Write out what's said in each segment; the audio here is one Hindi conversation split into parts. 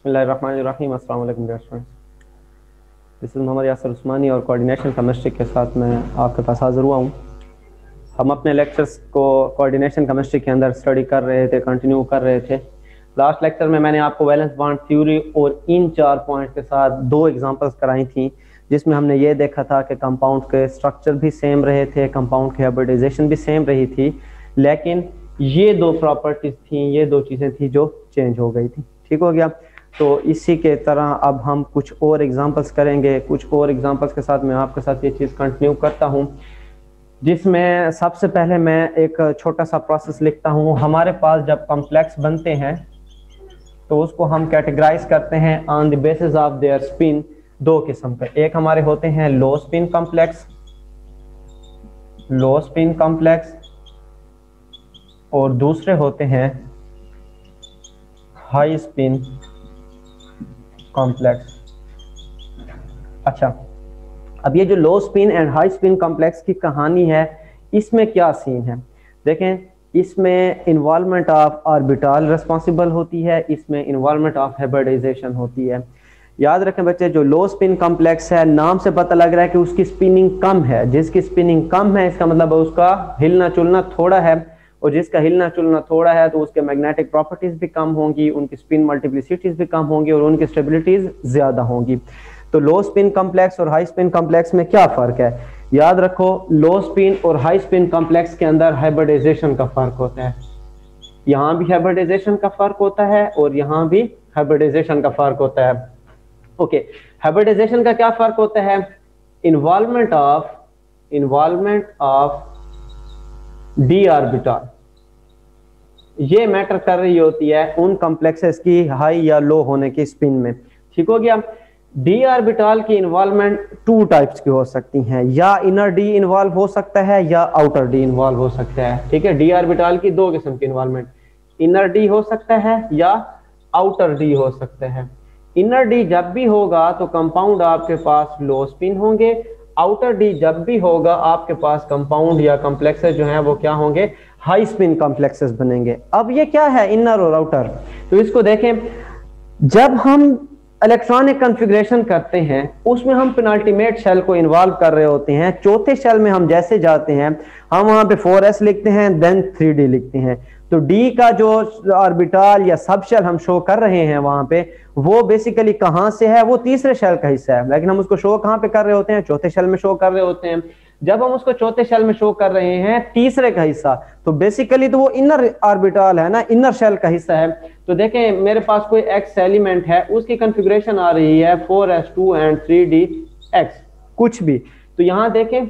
बिस्मिल्लाहिर्रहमानिर्रहीम। अस्सलाम वालेकुम dear students, this is Mohammad Yasir Usmani और कोऑर्डिनेशन केमिस्ट्री के साथ मैं आपके पास हाज़िर हुआ हूँ। हम अपने लेक्चर्स को कोऑर्डिनेशन केमिस्ट्री के अंदर स्टडी कर रहे थे, कंटिन्यू कर रहे थे। लास्ट लेक्चर में मैंने आपको वैलेंस बॉन्ड थ्योरी और इन 4 पॉइंट के साथ 2 एग्जांपल्स कराई थी, जिसमें हमने ये देखा था कि कंपाउंड के स्ट्रक्चर भी सेम रहे थे, कंपाउंड की हाइब्रिडाइजेशन भी सेम रही थी, लेकिन ये 2 प्रॉपर्टीज़ थी, ये 2 चीज़ें थी जो चेंज हो गई थी। ठीक हो गया। तो इसी के तरह अब हम कुछ और एग्जांपल्स करेंगे। कुछ और एग्जांपल्स के साथ मैं आपके साथ ये चीज़ कंटिन्यू करता हूँ, जिसमें सबसे पहले मैं एक छोटा सा प्रोसेस लिखता हूँ। हमारे पास जब कॉम्प्लेक्स बनते हैं तो उसको हम कैटेगराइज करते हैं on the basis of their spin 2 किस्म के। एक हमारे होते हैं लो स्पिन कॉम्प्लेक्स, और दूसरे होते हैं हाई स्पिन कॉम्प्लेक्स। अच्छा, अब ये जो लो spin and high spin complex की कहानी है, इसमें क्या सीन है देखें। इसमें इन्वॉल्वमेंट ऑफ ऑर्बिटल रिस्पॉन्सिबल होती है, इसमें इन्वॉल्वमेंट ऑफ हाइब्रिडाइजेशन होती है। याद रखें बच्चे, जो लो स्पिन कॉम्प्लेक्स है, नाम से पता लग रहा है कि उसकी स्पिनिंग कम है। जिसकी स्पिनिंग कम है इसका मतलब उसका हिलना चुलना थोड़ा है, और जिसका हिलना चुलना थोड़ा है तो उसके मैग्नेटिक प्रॉपर्टीज भी कम होंगी, उनकी स्पिन मल्टीप्लिसिटीज भी कम होंगी और उनकी स्टेबिलिटीज ज्यादा होंगी। तो लो स्पिन कॉम्प्लेक्स और हाई स्पिन कॉम्प्लेक्स में क्या फर्क है? याद रखो, लो स्पिन और हाई स्पिन कॉम्प्लेक्स के अंदर हाइब्रिडाइजेशन का फर्क होता है। यहां भी हाइब्रिडाइजेशन का फर्क होता है और यहां भी हाइब्रिडाइजेशन का फर्क होता है। ओके, हाइब्रिडाइजेशन का क्या फर्क होता है? इन्वॉल्वमेंट ऑफ डी ऑर्बिटल ये मैटर कर रही होती है उन कॉम्प्लेक्सेस की हाई या लो होने की स्पिन में। ठीक हो गया। डी ऑर्बिटल की इन्वॉल्वमेंट 2 टाइप्स की हो सकती हैं, या इनर डी इन्वॉल्व हो सकता है या आउटर डी इन्वॉल्व हो सकता है। ठीक है, डी ऑर्बिटल की 2 किस्म की इन्वॉल्वमेंट, इनर डी हो सकता है या आउटर डी हो सकता है। इनर डी जब भी होगा तो कंपाउंड आपके पास लो स्पिन होंगे, आउटर डी जब भी होगा आपके पास कंपाउंड या कॉम्प्लेक्सेस जो हैं वो क्या होंगे? हाई स्पिन कॉम्प्लेक्सेस बनेंगे। अब ये क्या है इनर और आउटर? तो इसको देखें, जब हम इलेक्ट्रॉनिक कॉन्फ़िगरेशन करते हैं उसमें हम पेनाल्टीमेट शेल को इन्वॉल्व कर रहे होते हैं। चौथे शेल में हम जैसे जाते हैं, हम वहां पे 4s लिखते हैं, देन 3d लिखते हैं। तो d का जो ऑर्बिटल या सब शेल हम शो कर रहे हैं वहां पे, वो बेसिकली कहां से है? वो तीसरे शेल का हिस्सा है, लेकिन हम उसको शो कहां पे कर रहे होते हैं? चौथे शेल में शो कर रहे होते हैं। जब हम उसको चौथे शेल में शो कर रहे हैं, तीसरे का हिस्सा, तो बेसिकली तो वो इनर ऑर्बिटल है ना, इनर शेल का हिस्सा है। तो देखें, मेरे पास कोई x एलिमेंट है, उसकी कॉन्फ़िगरेशन आ रही है 4s2 एंड 3dx कुछ भी। तो यहां देखें,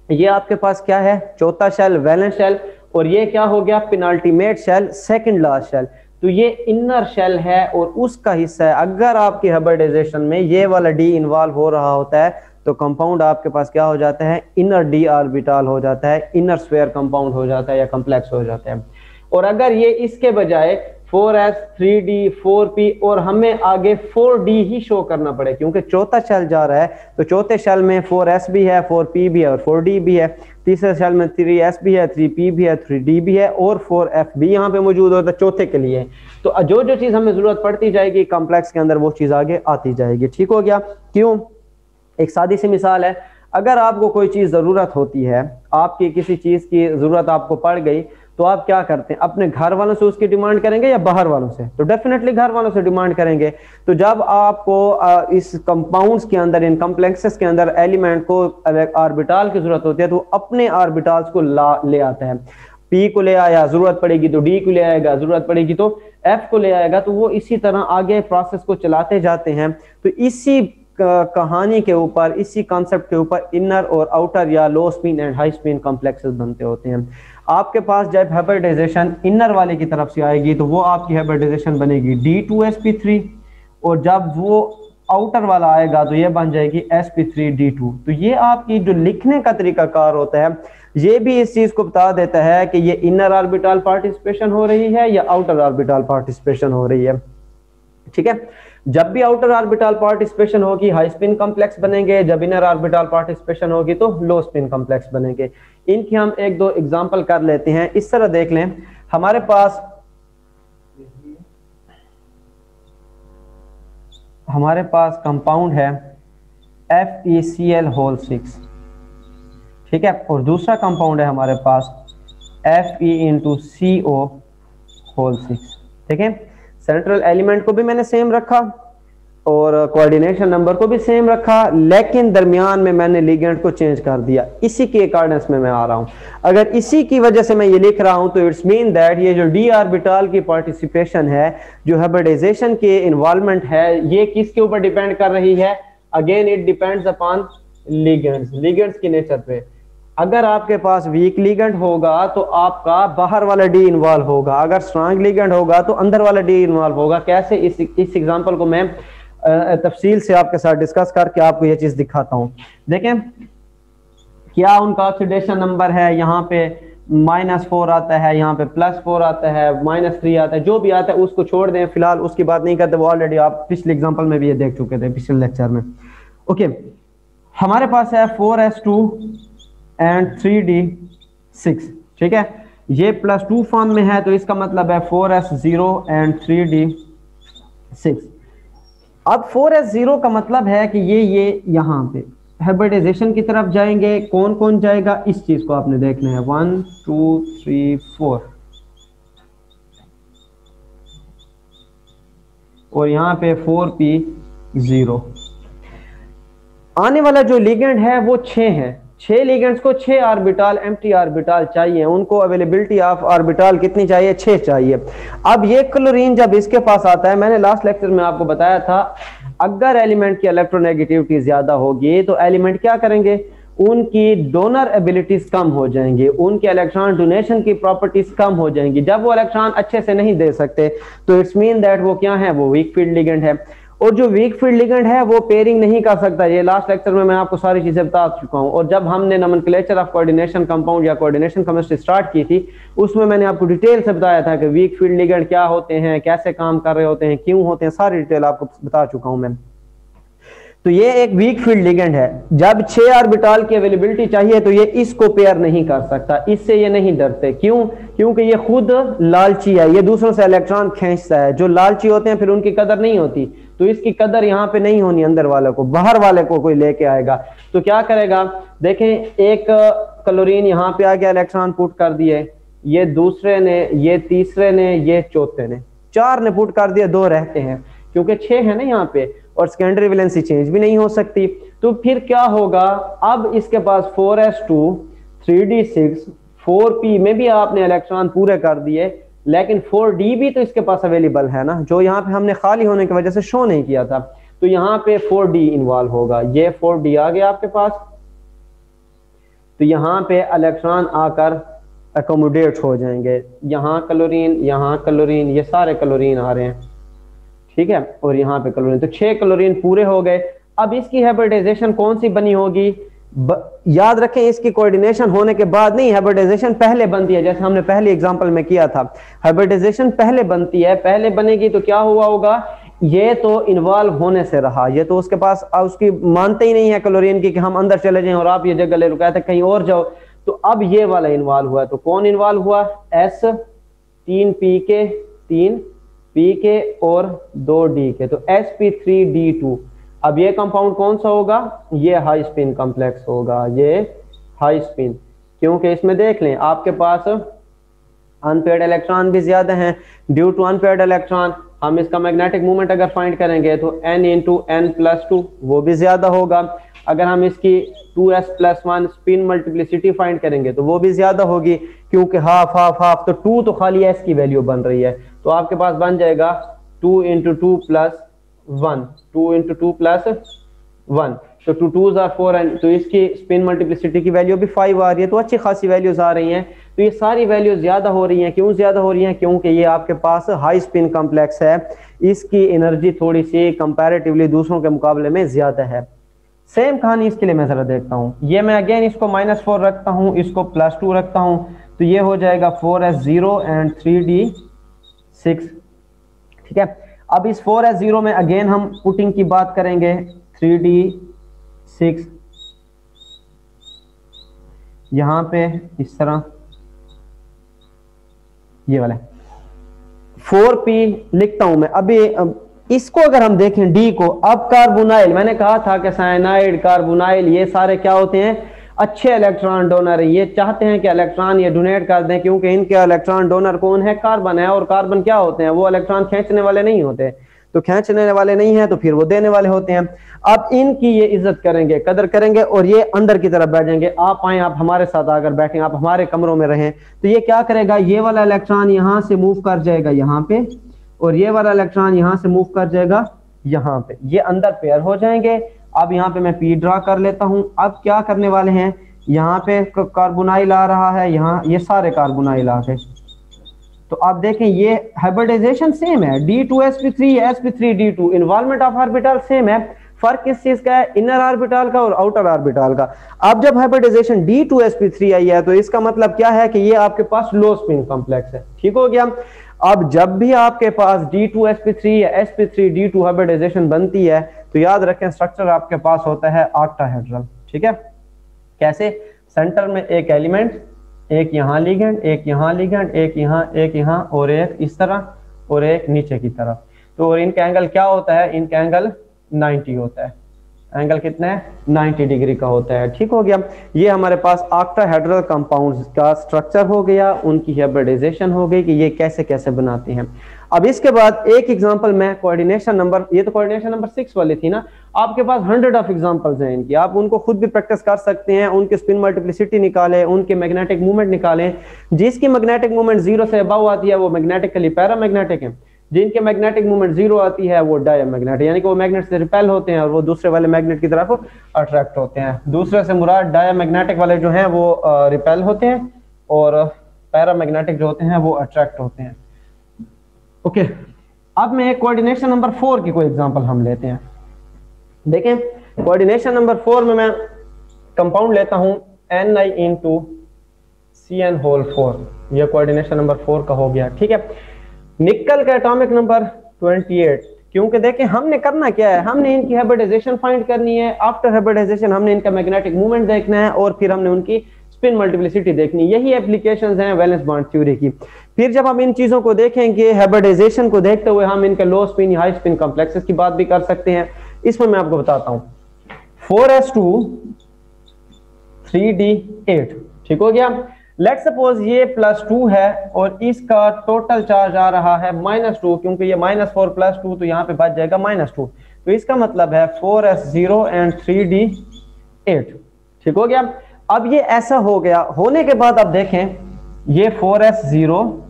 ये आपके पास क्या है? चौथा शेल, वैलेंस शेल, और ये क्या हो गया? Penultimate shell, second last shell. तो ये इनर शेल है और उसका हिस्सा है। अगर आपकी हाइब्रिडाइजेशन में ये वाला डी इन्वॉल्व हो रहा होता है तो कंपाउंड आपके पास क्या हो जाता है? इनर डी ऑर्बिटल हो जाता है, इनर स्फीयर कंपाउंड हो जाता है या कॉम्प्लेक्स हो जाता है। और अगर ये इसके बजाय 4s, 3d, 4p और हमें आगे 4d ही शो करना पड़े, क्योंकि चौथा शेल जा रहा है तो चौथे शेल में 4s भी है, 4p भी है और 4d भी है। तीसरे शेल में 3s भी है, 3p भी है, 3d भी है और 4f भी यहाँ पे मौजूद होता है चौथे के लिए। तो जो जो चीज हमें जरूरत पड़ती जाएगी कॉम्प्लेक्स के अंदर, वो चीज आगे आती जाएगी। ठीक हो गया। क्यों? एक सादी सी मिसाल है, अगर आपको कोई चीज जरूरत होती है, आपकी किसी चीज की जरूरत आपको पड़ गई, तो आप क्या करते हैं? अपने घर वालों से उसकी डिमांड करेंगे या बाहर वालों से? तो डेफिनेटली घर वालों से डिमांड करेंगे। तो जब आपको इस कंपाउंड्स के अंदर, इन कॉम्प्लेक्सेस के अंदर एलिमेंट को ऑर्बिटल की जरूरत होती है, तो अपने ऑर्बिटल्स को ले आता है। P को ले आया, जरूरत पड़ेगी तो D को ले आएगा, जरूरत पड़ेगी तो F को ले आएगा। तो वो इसी तरह आगे प्रोसेस को चलाते जाते हैं। तो इसी कहानी के ऊपर, इसी कॉन्सेप्ट के ऊपर इनर और आउटर या लो spin and high spin complexes बनते होते हैं। आपके पास जब हाइब्रिडाइजेशन इनर वाले की तरफ से आएगी तो वो आपकी हाइब्रिडाइजेशन बनेगी D2sp3, और जब वो आउटर वाला आएगा तो ये बन जाएगी sp3d2। तो ये आपकी जो लिखने का तरीकाकार होता है, ये भी इस चीज को बता देता है कि ये इनर ऑर्बिटल पार्टिसिपेशन हो रही है या आउटर ऑर्बिटल पार्टिसिपेशन हो रही है। ठीक है, जब भी आउटर ऑर्बिटल पार्टिसिपेशन होगी हाई स्पिन कॉम्प्लेक्स बनेंगे, जब इनर ऑर्बिटल पार्टिसिपेशन होगी तो लो स्पिन कॉम्प्लेक्स बनेंगे। इनकी हम 1-2 एग्जांपल कर लेते हैं। इस तरह देख लें, हमारे पास हमारे पास कंपाउंड है FeCl6, ठीक है, और दूसरा कंपाउंड है हमारे पास Fe(CO)6, ठीक है। सेंट्रल एलिमेंट को भी मैंने सेम रखा और कोऑर्डिनेशन नंबर को भी सेम रखा, लेकिन दरमियान में मैंने लिगेंड को चेंज कर दिया। इसी के अकॉर्डेंस में मैं आ रहा हूं। अगर इसी की वजह से मैं ये लिख रहा हूं तो इट्स मीन दैट ये जो डी ऑर्बिटल की पार्टिसिपेशन है, जो हाइब्रिडाइजेशन के इन्वॉल्वमेंट है, ये किसके ऊपर डिपेंड कर रही है? Again it depends upon ligands की नेचर पे। अगर आपके पास वीक लिगेंड होगा तो आपका बाहर वाला डी इन्वॉल्व होगा, अगर स्ट्रांग लिगेंड होगा तो अंदर वाला डी इन्वॉल्व होगा। कैसे? इस एग्जांपल को मैं तफसील से आपके साथ डिस्कस करके आपको ये चीज दिखाता हूं। देखें क्या उनका ऑक्सीडेशन नंबर है, यहाँ पे -4 आता है, यहाँ पे +4 आता है, -3 आता है, जो भी आता है उसको छोड़ दें, फिलहाल उसकी बात नहीं करते, वो ऑलरेडी आप पिछले एग्जांपल में भी ये देख चुके थे, पिछले लेक्चर में। ओके, हमारे पास है 4s2 एंड 3d6, ठीक है, ये +2 फॉर्म में है तो इसका मतलब है 4s0 एंड 3d6। अब 4s0 का मतलब है कि ये यहां पे हाइब्रिडाइजेशन की तरफ जाएंगे। कौन कौन जाएगा इस चीज को आपने देखना है, 1 2 3 4, और यहां पे 4p0। आने वाला जो लिगेंड है वो 6 है, 6 लिगेंड्स को 6 ऑर्बिटल एम्प्टी ऑर्बिटल चाहिए, उनको अवेलेबिलिटी ऑफ ऑर्बिटल कितनी चाहिए? 6 चाहिए। अब ये क्लोरीन जब इसके पास आता है, मैंने लास्ट लेक्चर में आपको बताया था, अगर एलिमेंट की इलेक्ट्रोनेगेटिविटी ज्यादा होगी तो एलिमेंट क्या करेंगे? उनकी डोनर एबिलिटीज कम हो जाएंगी, उनके इलेक्ट्रॉन डोनेशन की प्रॉपर्टीज कम हो जाएंगी। जब वो इलेक्ट्रॉन अच्छे से नहीं दे सकते तो इट्स मीन दैट वो क्या है? वो वीक फील्ड लिगेंड है। और जो वीक फील्ड लिगेंड है वो पेयरिंग नहीं कर सकता। ये लास्ट लेक्चर में मैं आपको सारी चीजें बता चुका हूं। और जब हमने नोमेनक्लेचर ऑफ कोऑर्डिनेशन कंपाउंड या कोऑर्डिनेशन केमिस्ट्री स्टार्ट की थी, उसमें मैंने आपको डिटेल से बताया था कि वीक फील्ड लिगेंड क्या होते हैं, कैसे काम कर रहे होते हैं, क्यों होते हैं, सारी डिटेल आपको बता चुका हूं मैं। तो ये एक वीक फील्ड लिगेंड है। जब 6 ऑर्बिटल की अवेलेबिलिटी चाहिए तो ये इसको पेयर नहीं कर सकता, इससे ये नहीं डरते। क्यों? क्योंकि ये खुद लालची है, ये दूसरों से इलेक्ट्रॉन खींचता है। जो लालची होते हैं फिर उनकी कदर नहीं होती, तो इसकी कदर यहाँ पे नहीं होनी अंदर वाले को, बाहर वाले को कोई लेके आएगा तो क्या करेगा? देखें, एक क्लोरीन यहाँ पे आ गया, इलेक्ट्रॉन पुट कर दिए, ये दूसरे ने, ये तीसरे ने, ये चौथे ने, 4 ने पुट कर दिया, 2 रहते हैं क्योंकि 6 है ना यहाँ पे, और सेकेंडरी वैलेंसी चेंज भी नहीं हो सकती। तो फिर क्या होगा? अब इसके पास 4s2 3d6 4p में भी आपने इलेक्ट्रॉन पूरे कर दिए, लेकिन 4d भी तो इसके पास अवेलेबल है ना, जो यहाँ पे हमने खाली होने की वजह से शो नहीं किया था। तो यहाँ पे 4d इन्वॉल्व होगा, ये 4d आ गया आपके पास, तो यहाँ पे इलेक्ट्रॉन आकर अकोमोडेट हो जाएंगे। यहाँ क्लोरीन, यहाँ क्लोरीन, ये सारे क्लोरीन आ रहे हैं, ठीक है, और यहाँ पे क्लोरीन, तो 6 क्लोरीन पूरे हो गए। अब इसकी हाइब्रिडाइजेशन कौन सी बनी होगी? याद रखें, इसकी कोऑर्डिनेशन होने के बाद नहीं, हाइब्रिडाइजेशन पहले बनती है, जैसे हमने पहले एग्जांपल में किया था। हाइब्रिडाइजेशन पहले बनती है, पहले बनेगी तो क्या हुआ होगा? ये तो इन्वॉल्व होने से रहा, ये तो उसके पास उसकी मानते ही नहीं है क्लोरीन की कि हम अंदर चले जाएं और आप ये जगह ले लो, कहते कहीं और जाओ। तो अब ये वाला इन्वॉल्व हुआ, तो कौन इन्वॉल्व हुआ? S 3p के और 2d के, तो sp3d2। अब ये कंपाउंड कौन सा होगा? ये हाई स्पिन कॉम्प्लेक्स होगा, ये हाई स्पिन, क्योंकि इसमें देख लें आपके पास अनपेयर्ड इलेक्ट्रॉन भी ज्यादा हैं। ड्यू टू अनपेयर्ड इलेक्ट्रॉन हम इसका मैग्नेटिक मूवमेंट अगर फाइंड करेंगे तो n × n+2 वो भी ज्यादा होगा। अगर हम इसकी 2s+1 स्पिन मल्टीप्लिसिटी फाइंड करेंगे तो वो भी ज्यादा होगी, क्योंकि हाफ हाफ हाफ, तो 2 तो खाली s की वैल्यू बन रही है, तो आपके पास बन जाएगा 2 × 2 + 1, 2 × 2 + 1, तो 2 2s are 4, एंड तो इसकी स्पिन मल्टीप्लिसिटी की वैल्यू भी 5 आ रही है, तो अच्छी खासी वैल्यूज आ रही हैं। तो ये सारी वैल्यूज ज्यादा हो रही हैं। क्यों ज्यादा हो रही हैं? क्योंकि ये आपके पास हाई स्पिन कॉम्प्लेक्स है, इसकी एनर्जी थोड़ी सी कंपैरेटिवली दूसरों के मुकाबले में ज्यादा है। सेम कहानी इसके लिए मैं जरा देखता हूँ, ये मैं अगेन इसको -4 रखता हूँ, इसको +2 रखता हूँ, तो ये हो जाएगा 4s0 एंड 3d6, ठीक है। अब इस 4s0 में अगेन हम पुटिंग की बात करेंगे, 3d6 यहां पे इस तरह, ये वाला 4p लिखता हूं मैं अभी, इसको अगर हम देखें डी को, अब कार्बोनाइल, मैंने कहा था कि साइनाइड, कार्बोनाइल ये सारे क्या होते हैं, अच्छे इलेक्ट्रॉन डोनर है। ये चाहते हैं कि इलेक्ट्रॉन ये डोनेट कर दें, क्योंकि इनके इलेक्ट्रॉन डोनर कौन है, कार्बन है, और कार्बन क्या होते हैं, वो इलेक्ट्रॉन खींचने वाले नहीं होते, तो खींचने वाले नहीं है तो फिर वो देने वाले होते हैं। अब इनकी ये इज्जत करेंगे, कदर करेंगे, और ये अंदर की तरफ बैठ जाएंगे। आप आए, आप हमारे साथ आकर बैठे, आप हमारे कमरों में रहें, तो ये क्या करेगा, ये वाला इलेक्ट्रॉन यहां से मूव कर जाएगा यहाँ पे, और ये वाला इलेक्ट्रॉन यहां से मूव कर जाएगा यहाँ पे, ये अंदर पेयर हो जाएंगे। अब यहाँ पे मैं पी ड्रा कर लेता हूं। अब क्या करने वाले हैं, यहाँ पे कार्बोनाइल आ रहा है, यहाँ ये सारे कार्बोनाइल आ गए, तो आप देखें ये हाइब्रिडाइजेशन सेम है, D2sp3 sp3d2, involvement of orbital same है। फर्क किस चीज का है, इनर ऑर्बिटल का और आउटर ऑर्बिटल का। अब जब हाइब्रिडाइजेशन D2sp3 आई है तो इसका मतलब क्या है कि ये आपके पास लो स्पिन कॉम्प्लेक्स है, ठीक हो गया। अब जब भी आपके पास D2sp3 या sp3d2 हाइब्रिडाइजेशन बनती है तो याद रखें स्ट्रक्चर आपके पास होता है ऑक्टाहेड्रल, ठीक है। कैसे, सेंटर में एक एलिमेंट, एक यहाँ लिगेंड, एक यहाँ लिगेंड, एक यहाँ और एक इस तरह और एक नीचे की तरफ। तो और इनका एंगल क्या होता है, इनका एंगल 90 होता है। एंगल कितना है, 90 डिग्री का होता है, ठीक हो गया। ये हमारे पास ऑक्टाहेड्रल कंपाउंड्स का स्ट्रक्चर हो गया, उनकी हाइब्रिडाइजेशन हो गई कि ये कैसे कैसे बनाते हैं। अब इसके बाद एक एग्जांपल मैं कोऑर्डिनेशन नंबर, ये तो कोऑर्डिनेशन नंबर 6 वाली थी ना, आपके पास 100 ऑफ एग्जांपल्स हैं इनकी, आप उनको खुद भी प्रैक्टिस कर सकते हैं। उनके स्पिन मल्टीप्लिसिटी निकालें, उनके मैग्नेटिक मूवमेंट निकालें। जिसकी मैग्नेटिक मूवमेंट 0 से अबव आती है वो मैग्नेटिकली पैरामैग्नेटिक है, जिनके मैग्नेटिक मूवमेंट 0 आती है वो डायमैग्नेटिक, यानी कि वो मैग्नेट से रिपेल होते हैं और वो दूसरे वाले मैग्नेट की तरफ अट्रैक्ट होते हैं। दूसरे से मुराद डायमैग्नेटिक वाले जो हैं वो रिपेल होते हैं और पैरामैग्नेटिक जो होते हैं वो अट्रैक्ट होते हैं। ओके, अब मैं कोऑर्डिनेशन नंबर 4 की कोई एग्जांपल हम लेते हैं। देखें कोऑर्डिनेशन नंबर 4 में मैं कंपाउंड लेता हूं Ni(CN)4, यह कोऑर्डिनेशन नंबर 4 का हो गया, ठीक है। निकल का एटॉमिक नंबर 28, क्योंकि देखें हमने करना क्या है, हमने इनकी हाइब्रिडाइजेशन फाइंड करनी है। आफ्टर हाइब्रिडाइजेशन हमने इनका मैग्नेटिक मूवमेंट देखना है और फिर हमने उनकी स्पिन मल्टीप्लिसिटी देखनी। यही एप्लीकेशंस हैं वैलेंस बॉन्ड थ्योरी की। फिर जब हम इन चीजों को देखेंगे, हाइब्रिडाइजेशन को देखते हुए हम इनके लो स्पिन हाई स्पिन कॉम्प्लेक्सेस की बात भी कर सकते हैं। इसमें मैं आपको बताता हूं 4s2 3d8, ठीक हो गया। लेट्स सपोज ये +2 है और इसका टोटल चार्ज आ रहा है -2, क्योंकि ये -4 + 2 तो यहाँ पे बच जाएगा -2, तो इसका मतलब है 4s0 एंड 3d8, ठीक हो गया। अब ये ऐसा हो गया, होने के बाद अब देखें ये 4s0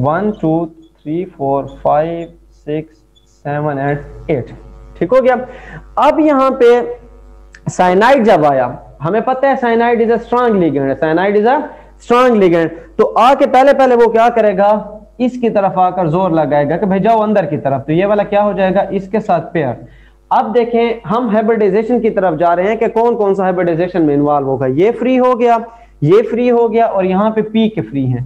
1 2 3 4 5 6 7 एंड 8, ठीक हो गया। अब यहां पे साइनाइड जब आया, हमें पता है cyanide is a strong ligand, cyanide is a strong ligand, तो आके पहले वो क्या करेगा, इसकी तरफ आकर जोर लगाएगा कि भाई जाओ अंदर की तरफ, तो ये वाला क्या हो जाएगा, इसके साथ पेयर। अब देखें हम हाइब्रिडाइजेशन की तरफ जा रहे हैं कि कौन कौन सा हाइब्रिडाइजेशन में इन्वॉल्व होगा। ये फ्री हो गया, ये फ्री हो गया, और यहाँ पे पी के फ्री हैं,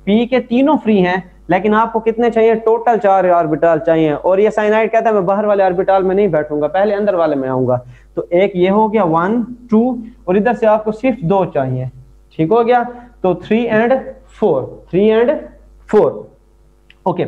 पी के तीनों फ्री हैं, लेकिन आपको कितने चाहिए, टोटल 4 ऑर्बिटल चाहिए। और ये साइनाइड कहता है मैं बाहर वाले ऑर्बिटल में नहीं बैठूंगा, पहले अंदर वाले में आऊंगा। तो एक ये हो गया 1 2, और इधर से आपको सिर्फ 2 चाहिए, ठीक हो गया। तो 3 एंड 4 ओके।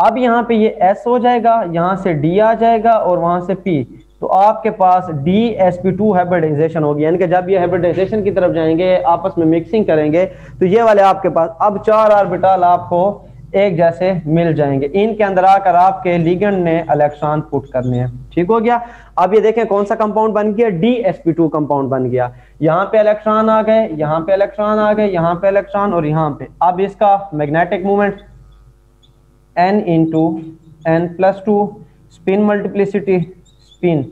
अब यहाँ पे ये S हो जाएगा, यहाँ से D आ जाएगा और वहां से P, तो आपके पास DsP2 हाइब्रिडाइजेशन होगी, यानी कि जब ये हाइब्रिडाइजेशन की तरफ जाएंगे, आपस में मिक्सिंग करेंगे, तो ये वाले आपके पास अब 4 ऑर्बिटल आपको एक जैसे मिल जाएंगे। इनके अंदर आकर आपके लिगेंड ने इलेक्ट्रॉन पुट करने हैं, ठीक हो गया। अब ये देखें कौन सा कंपाउंड बन गया, DsP2 कंपाउंड बन गया। यहाँ पे इलेक्ट्रॉन आ गए, यहाँ पे इलेक्ट्रॉन आ गए, यहाँ पे इलेक्ट्रॉन और यहाँ पे। अब इसका magnetic movement n × n+2, spin multiplicity spin,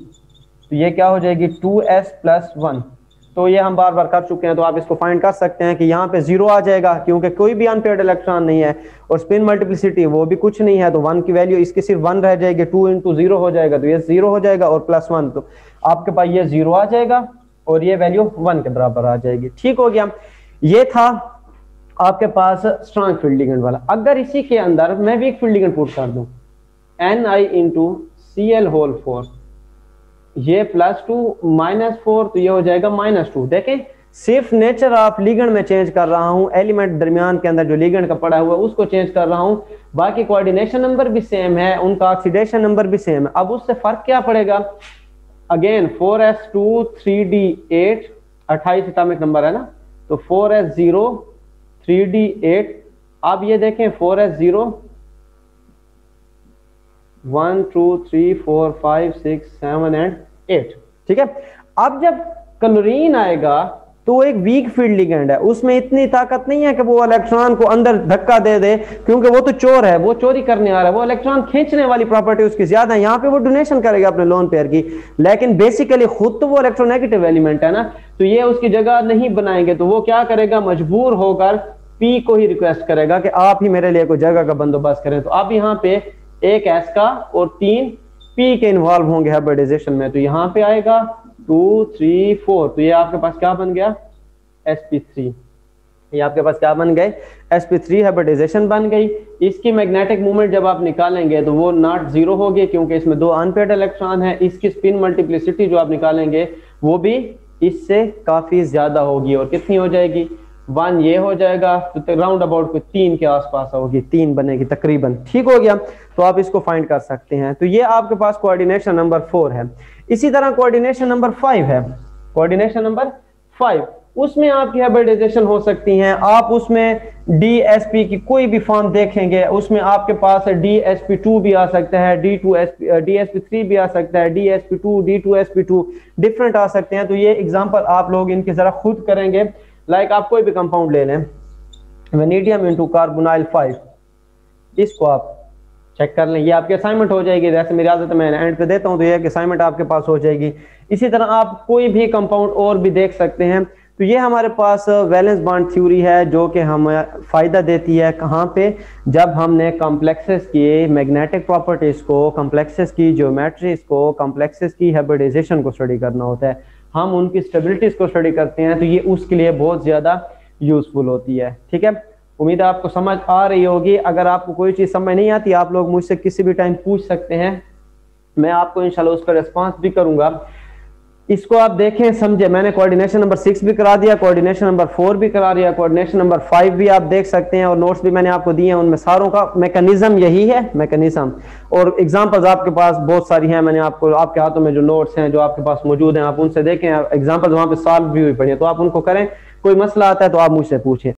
तो ये क्या हो जाएगी 2s+1। तो ये हम बार बार कर चुके हैं, तो आप इसको फाइंड कर सकते हैं कि यहाँ पे 0 आ जाएगा क्योंकि कोई भी अनपेयर्ड इलेक्ट्रॉन नहीं है, और स्पिन मल्टीप्लिसिटी वो भी कुछ नहीं है, तो 1 की वैल्यू इसकी सिर्फ 1 रह जाएगी, 2 × 0 हो जाएगा, तो ये 0 हो जाएगा, और +1, तो आपके पास ये 0 आ जाएगा और ये वैल्यू 1 के बराबर आ जाएगी, ठीक हो गया। ये था आपके पास स्ट्रॉन्ग फील्ड लिगेंड वाला। अगर इसी के अंदर मैं वीक फील्ड लिगेंड पुट कर दूं Ni(Cl)4, ये +2 -4, तो ये हो जाएगा -2। देखें सिर्फ नेचर ऑफ लिगेंड में चेंज कर रहा हूं, एलिमेंट दरमियान के अंदर जो लिगेंड का पड़ा हुआ है उसको चेंज कर रहा हूं, बाकी कोऑर्डिनेशन नंबर भी सेम है, उनका ऑक्सीडेशन नंबर भी सेम है। अब उससे फर्क क्या पड़ेगा, again 4s2 3d8 28 atomic number है ना, तो 4s0 3d8, अब ये देखें 4s0 1 2 3 4 5 6 7 एंड 8, ठीक है। अब जब क्लोरीन आएगा तो एक वीक फील्ड लिगेंड है, उसमें इतनी ताकत नहीं है कि वो इलेक्ट्रॉन को अंदर धक्का दे दे, क्योंकि वो तो चोर है, वो चोरी करने आ रहा है, वो इलेक्ट्रॉन खींचने वाली प्रॉपर्टी उसकी ज्यादा है, यहाँ पे वो डोनेशन करेगा अपने लोन पेयर की, लेकिन बेसिकली खुद तो वो इलेक्ट्रोनेगेटिव एलिमेंट है ना, तो ये उसकी जगह नहीं बनाएंगे, तो वो क्या करेगा, मजबूर होकर पी को ही रिक्वेस्ट करेगा कि आप ही मेरे लिए कोई जगह का बंदोबस्त करें। तो अब यहाँ पे एक एस का और 3 पी के इन्वॉल्व होंगे हाइब्रिडाइजेशन में, तो यहाँ पे आएगा 2 3 4, तो ये आपके पास क्या बन गया, sp3, ये आपके पास क्या बन गए, sp3 हाइब्रिडाइजेशन बन गई। इसकी मैग्नेटिक मूवमेंट जब आप निकालेंगे तो वो नॉट जीरो होगी, क्योंकि इसमें 2 अनपेयर्ड इलेक्ट्रॉन है। इसकी स्पिन मल्टीप्लिसिटी जो आप निकालेंगे वो भी इससे काफी ज्यादा होगी, और कितनी हो जाएगी, 1 ये हो जाएगा, तो राउंड अबाउट कोई 3 के आसपास होगी, 3 बनेगी तकरीबन, ठीक हो गया। तो आप इसको फाइंड कर सकते हैं। तो ये आपके पास कोऑर्डिनेशन नंबर 4 है। इसी तरह कोऑर्डिनेशन नंबर 5 है, कोऑर्डिनेशन नंबर 5, उसमें आपकी हाइब्रिडाइजेशन हो सकती हैं। आप उसमें DSP की कोई भी फॉर्म देखेंगे, उसमें आपके पास DSP2 भी आ सकता है, DSP3 भी आ सकता है, DSP2 D2sp2 डिफरेंट आ सकते हैं। तो ये एग्जांपल आप लोग इनके जरा खुद करेंगे। लाइक आप कोई भी कंपाउंड ले लें, वेनेडियम इंटू कार्बोनाइल 5, इसको आप चेक कर लें, ये आपकी असाइनमेंट हो जाएगी। जैसे मेरी आदत है मैं एंड पे देता हूँ, तो ये असाइनमेंट आपके पास हो जाएगी। इसी तरह आप कोई भी कंपाउंड और भी देख सकते हैं। तो ये हमारे पास वैलेंस बॉन्ड थ्योरी है, जो कि हमें फायदा देती है कहाँ पे, जब हमने कॉम्प्लेक्सेस की मैग्नेटिक प्रॉपर्टीज को, कॉम्प्लेक्सेस की ज्योमेट्रीज को, कॉम्प्लेक्सेस की हाइब्रिडाइजेशन को स्टडी करना होता है, हम उनकी स्टेबिलिटीज को स्टडी करते हैं, तो ये उसके लिए बहुत ज्यादा यूजफुल होती है, ठीक है। उम्मीद है आपको समझ आ रही होगी। अगर आपको कोई चीज समझ नहीं आती, आप लोग मुझसे किसी भी टाइम पूछ सकते हैं, मैं आपको इंशाल्लाह उस पर रिस्पॉन्स भी करूंगा। इसको आप देखें समझे, मैंने कोऑर्डिनेशन नंबर 6 भी करा दिया, कोऑर्डिनेशन नंबर 4 भी करा दिया, कोऑर्डिनेशन नंबर 5 भी आप देख सकते हैं, और नोट्स भी मैंने आपको दिए हैं। उनमें सारों का मैकेनिज्म यही है, मैकेनिज्म, और एग्जांपल्स आपके पास बहुत सारी हैं। मैंने आपको आपके हाथों में जो नोट्स हैं जो आपके पास मौजूद हैं, आप उनसे देखें, एग्जांपल्स वहां पे सॉल्व भी हुई पड़ी है, तो आप उनको करें। कोई मसला आता है तो आप मुझसे पूछें।